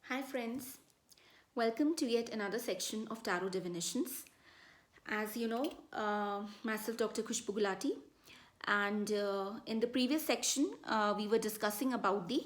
Hi friends, welcome to yet another section of Tarot Divinations. As you know, myself Dr. Khushbu Gulati, and in the previous section we were discussing about the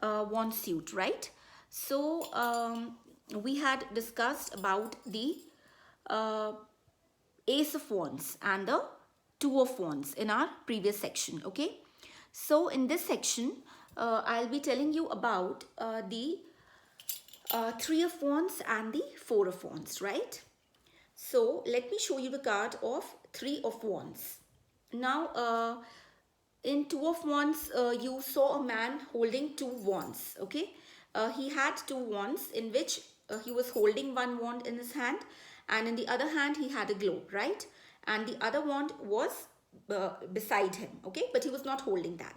wand suit, right? So we had discussed about the uh, Ace of Wands and the Two of Wands in our previous section, okay? So in this section, I'll be telling you about the Three of Wands and the Four of Wands, right? So let me show you the card of Three of Wands. Now, in Two of Wands, you saw a man holding two wands, okay? He had two wands in which he was holding one wand in his hand, and in the other hand he had a globe, right? And the other wand was beside him, okay? But he was not holding that.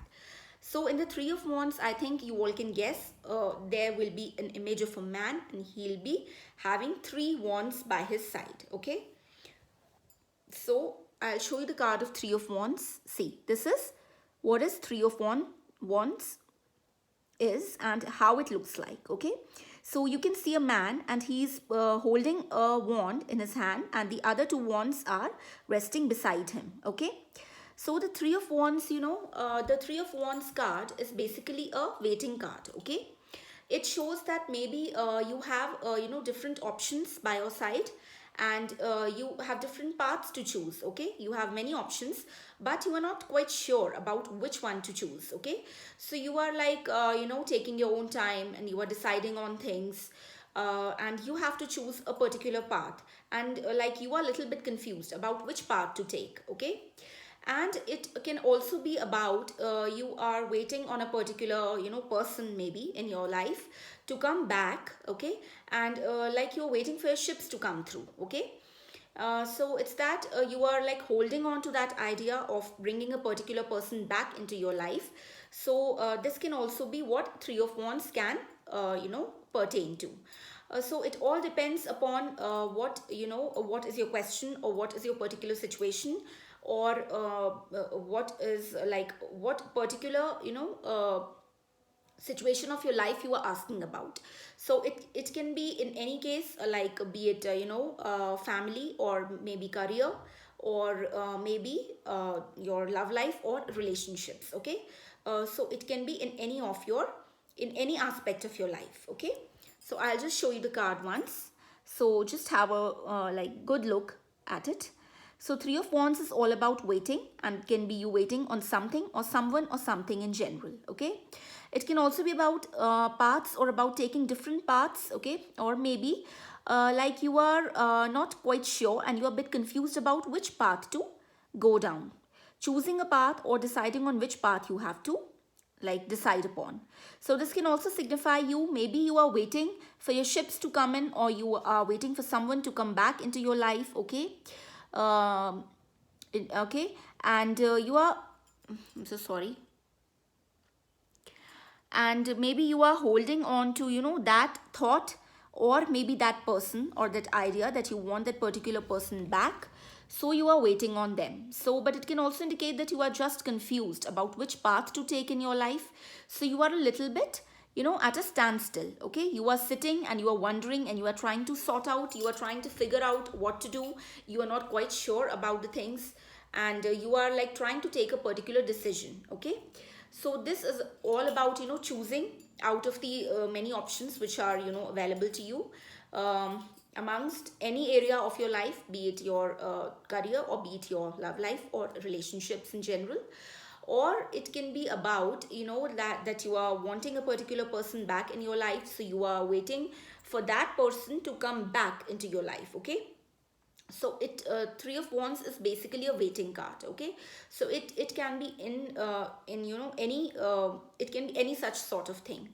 So in the Three of Wands, I think you all can guess there will be an image of a man and he'll be having three wands by his side, okay? So I'll show you the card of Three of Wands. See, this is what is Three of Wands is and how it looks like, okay? So you can see a man and he's holding a wand in his hand and the other two wands are resting beside him, okay? So the Three of Wands, the Three of Wands card is basically a waiting card, okay? It shows that maybe you have, different options by your side, and you have different paths to choose, okay? You have many options, but you are not quite sure about which one to choose, okay? So you are like, taking your own time and you are deciding on things, and you have to choose a particular path, and like you are a little bit confused about which path to take, okay? And it can also be about you are waiting on a particular person maybe in your life to come back, okay? And like you're waiting for your ships to come through, okay? So it's that you are like holding on to that idea of bringing a particular person back into your life. So this can also be what Three of Wands can pertain to. So it all depends upon what is your question, or what is your particular situation, or what is like what particular situation of your life you are asking about. So it can be in any case, like be it family, or maybe career, or maybe your love life or relationships, okay? So it can be in any of your, in any aspect of your life, okay? So I'll just show you the card once, so just have a like good look at it. So Three of Wands is all about waiting, and can be you waiting on something or someone or something in general, okay? It can also be about paths, or about taking different paths, okay? Or maybe like you are not quite sure and you are a bit confused about which path to go down. Choosing a path or deciding on which path you have to like decide upon. So this can also signify you, maybe you are waiting for your ships to come in, or you are waiting for someone to come back into your life, okay? um, okay, and you are, I'm so sorry, and maybe you are holding on to that thought, or maybe that person or that idea that you want that particular person back, so you are waiting on them. So but it can also indicate that you are just confused about which path to take in your life. So you are a little bit at a standstill, okay? You are sitting and you are wondering, and you are trying to sort out, you are trying to figure out what to do. You are not quite sure about the things, and you are like trying to take a particular decision, okay? So this is all about choosing out of the many options which are available to you, amongst any area of your life, be it your career, or be it your love life or relationships in general. Or it can be about that you are wanting a particular person back in your life, so you are waiting for that person to come back into your life, okay? So it Three of Wands is basically a waiting card, okay? So it can be in any it can be any such sort of thing.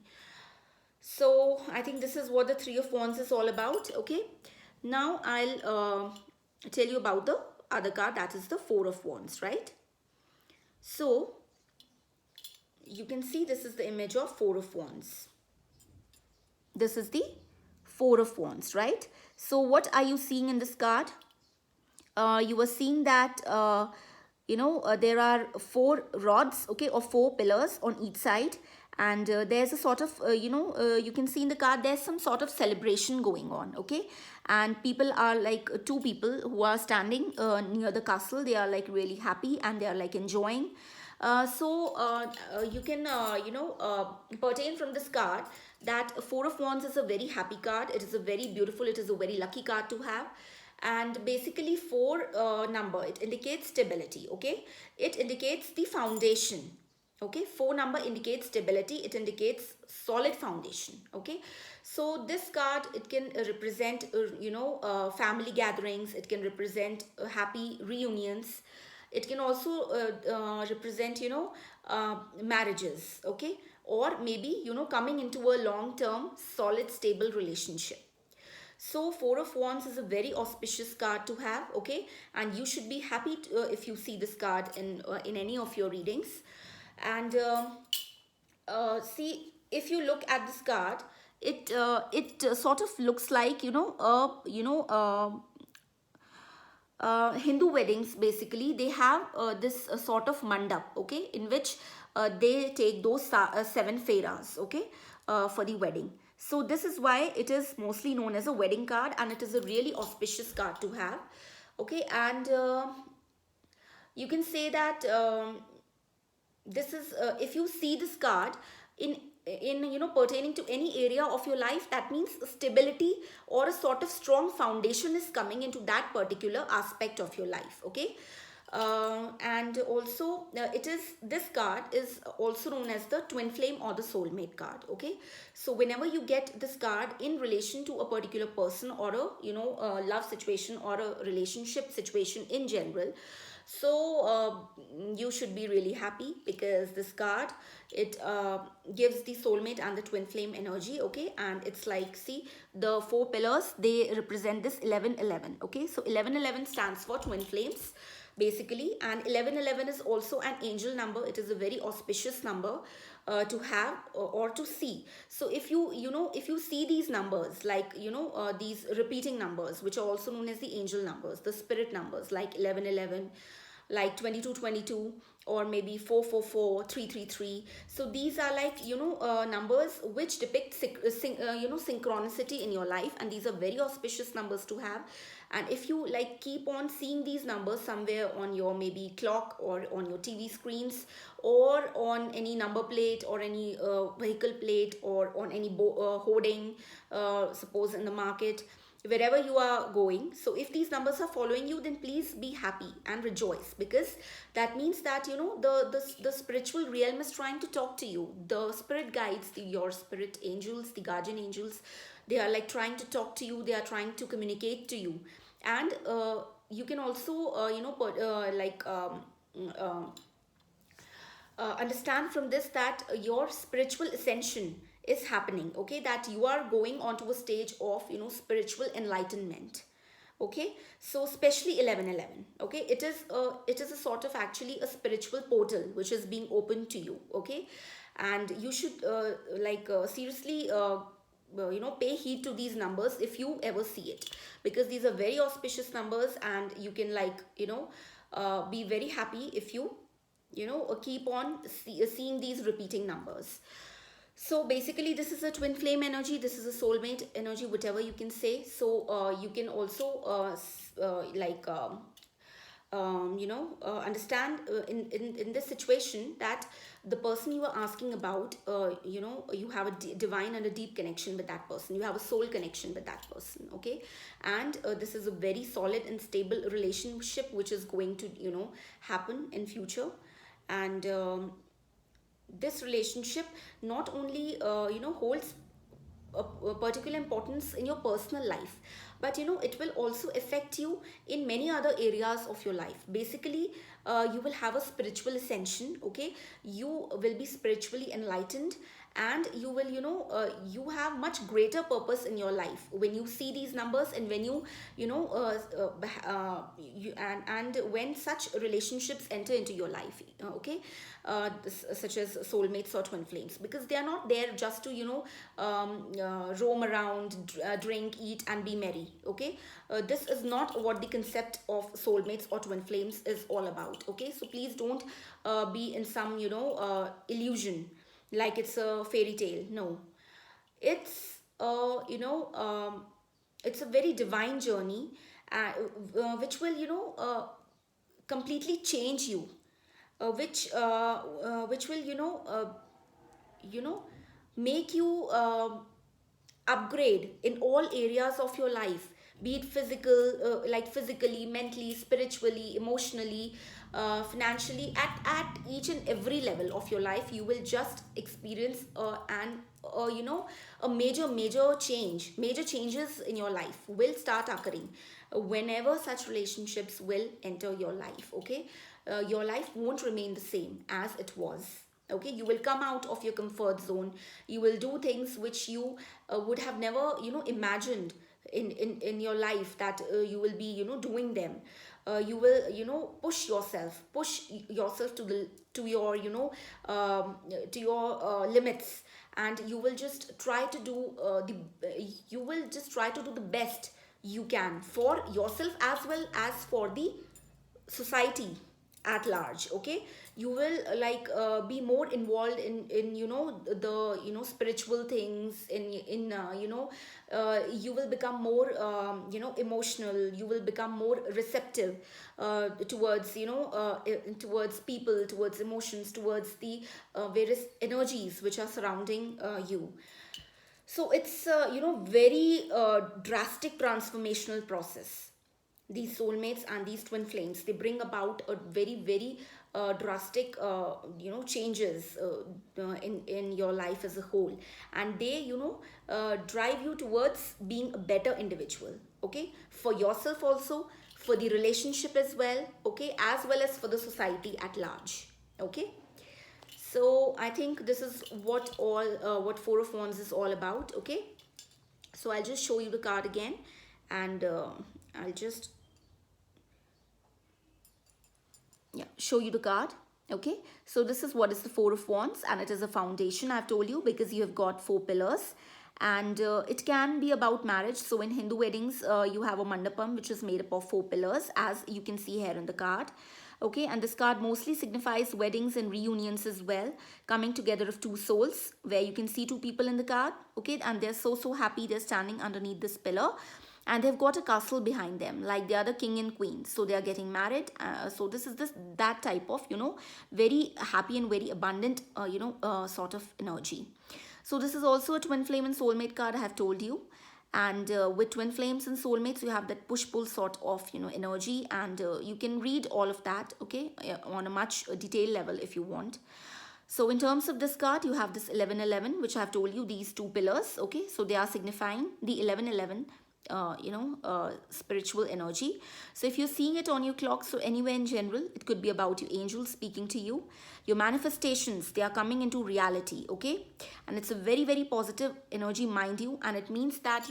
So I think this is what the Three of Wands is all about, okay? Now I'll tell you about the other card, that is the Four of Wands, right? So you can see this is the image of Four of Wands. This is the Four of Wands, right? So what are you seeing in this card? You were seeing that there are four rods, okay, or four pillars on each side, and there's a sort of you can see in the card there's some sort of celebration going on. Okay, and people are like two people who are standing near the castle. They are like really happy and they are like enjoying. You can pertain from this card that Four of Wands is a very happy card. It is a very beautiful, it is a very lucky card to have. And basically four number, it indicates stability. Okay, it indicates the foundation. Okay, four number indicates stability, it indicates solid foundation. Okay, so this card, it can represent family gatherings, it can represent happy reunions, it can also represent marriages. Okay, or maybe coming into a long term solid stable relationship. So Four of Wands is a very auspicious card to have. Okay, and you should be happy to, if you see this card in any of your readings. And see, if you look at this card, it sort of looks like Hindu weddings. Basically they have this sort of mandap, okay, in which they take those seven feras, okay, for the wedding. So this is why it is mostly known as a wedding card, and it is a really auspicious card to have. Okay, and you can say that this is if you see this card in pertaining to any area of your life, that means stability or a sort of strong foundation is coming into that particular aspect of your life. Okay, and also it is, this card is also known as the twin flame or the soulmate card. Okay, so whenever you get this card in relation to a particular person or a love situation or a relationship situation in general, so you should be really happy, because this card, it gives the soulmate and the twin flame energy. Okay, and it's like, see, the four pillars, they represent this 1111. Okay, so 1111 stands for twin flames basically, and 1111 is also an angel number. It is a very auspicious number to have or to see. So if if you see these numbers, like these repeating numbers, which are also known as the angel numbers, the spirit numbers, like 1111, like 2222, or maybe 444, 333. So these are like numbers which depict synchronicity in your life, and these are very auspicious numbers to have. And if you like keep on seeing these numbers somewhere on your maybe clock or on your TV screens, or on any number plate or any vehicle plate, or on any hoarding, suppose in the market, wherever you are going. So if these numbers are following you, then please be happy and rejoice, because that means that the spiritual realm is trying to talk to you. The spirit guides, your spirit angels, the guardian angels, they are like trying to talk to you, they are trying to communicate to you. And you can also understand from this that your spiritual ascension is happening. Okay, that you are going onto a stage of spiritual enlightenment. Okay, so especially 1111, okay, it is a sort of actually a spiritual portal which is being opened to you. Okay, and you should seriously pay heed to these numbers if you ever see it, because these are very auspicious numbers, and you can be very happy if you keep on seeing these repeating numbers. So basically this is a twin flame energy, this is a soulmate energy, whatever you can say. So you can also understand in this situation that the person you are asking about, you have a divine and a deep connection with that person, you have a soul connection with that person. Okay, and this is a very solid and stable relationship which is going to happen in future. And this relationship not only holds a particular importance in your personal life, but it will also affect you in many other areas of your life. Basically you will have a spiritual ascension. Okay, you will be spiritually enlightened, and you will you have much greater purpose in your life when you see these numbers, and when and when such relationships enter into your life. Okay, such as soulmates or twin flames, because they are not there just to roam around, drink, eat and be merry. Okay, this is not what the concept of soulmates or twin flames is all about. Okay, so please don't be in some illusion like it's a fairy tale. No, it's it's a very divine journey, which will completely change you, which will you know make you upgrade in all areas of your life, be it physical, like physically, mentally, spiritually, emotionally, financially, at each and every level of your life. You will just experience an a major changes in your life will start occurring whenever such relationships will enter your life. Okay, your life won't remain the same as it was. Okay, you will come out of your comfort zone. You will do things which you would have never imagined in your life that you will be doing them. You will push yourself to the to your to your limits, and you will just try to do you will just try to do the best you can for yourself as well as for the society at large. Okay, you will be more involved in the spiritual things, in you will become more emotional. You will become more receptive towards towards people, towards emotions, towards the various energies which are surrounding you. So it's very drastic transformational process. These soulmates and these twin flames, they bring about a very drastic changes in your life as a whole, and they drive you towards being a better individual. Okay, for yourself also, for the relationship as well. Okay, as well as for the society at large. Okay, so I think this is what Four of Wands is all about. Okay, so I'll just show you the card again, and I'll just show you the card. Okay, so this is what is the Four of Wands, and it is a foundation, I've told you, because you have got four pillars. And it can be about marriage. So in Hindu weddings, you have a mandapam which is made up of four pillars, as you can see here in the card. Okay, and this card mostly signifies weddings and reunions as well, coming together of two souls, where you can see two people in the card. Okay, and they're so happy, they're standing underneath this pillar, and they've got a castle behind them, like they are the king and queen, so they are getting married. So this is that type of very happy and very abundant sort of energy. So this is also a twin flame and soulmate card, I have told you. And with twin flames and soulmates, you have that push pull sort of energy, and you can read all of that, okay, on a much detailed level if you want. So in terms of this card, you have this 1111, which I have told you, these two pillars. Okay, so they are signifying the 1111 spiritual energy. So if you're seeing it on your clock, so anywhere in general, it could be about your angels speaking to you. Your manifestations, they are coming into reality. Okay, and it's a very positive energy, mind you, and it means that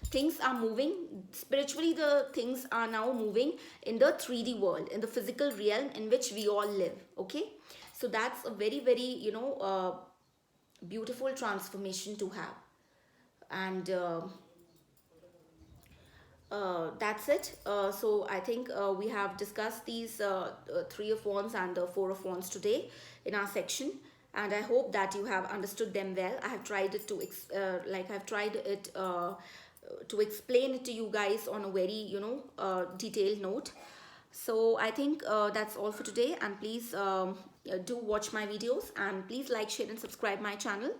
things are moving spiritually. The things are now moving in the 3D world, in the physical realm in which we all live. Okay, so that's a very beautiful transformation to have. And that's it. So I think we have discussed these Three of Wands and the Four of Wands today in our section, and I hope that you have understood them well. I have tried it to to explain it to you guys on a very detailed note. So I think that's all for today, and please do watch my videos, and please like, share and subscribe my channel.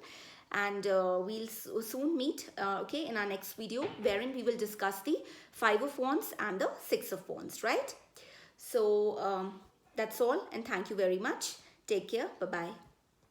And we'll soon meet okay, in our next video, wherein we will discuss the Five of Wands and the Six of Wands, right? So that's all, and thank you very much. Take care. Bye bye.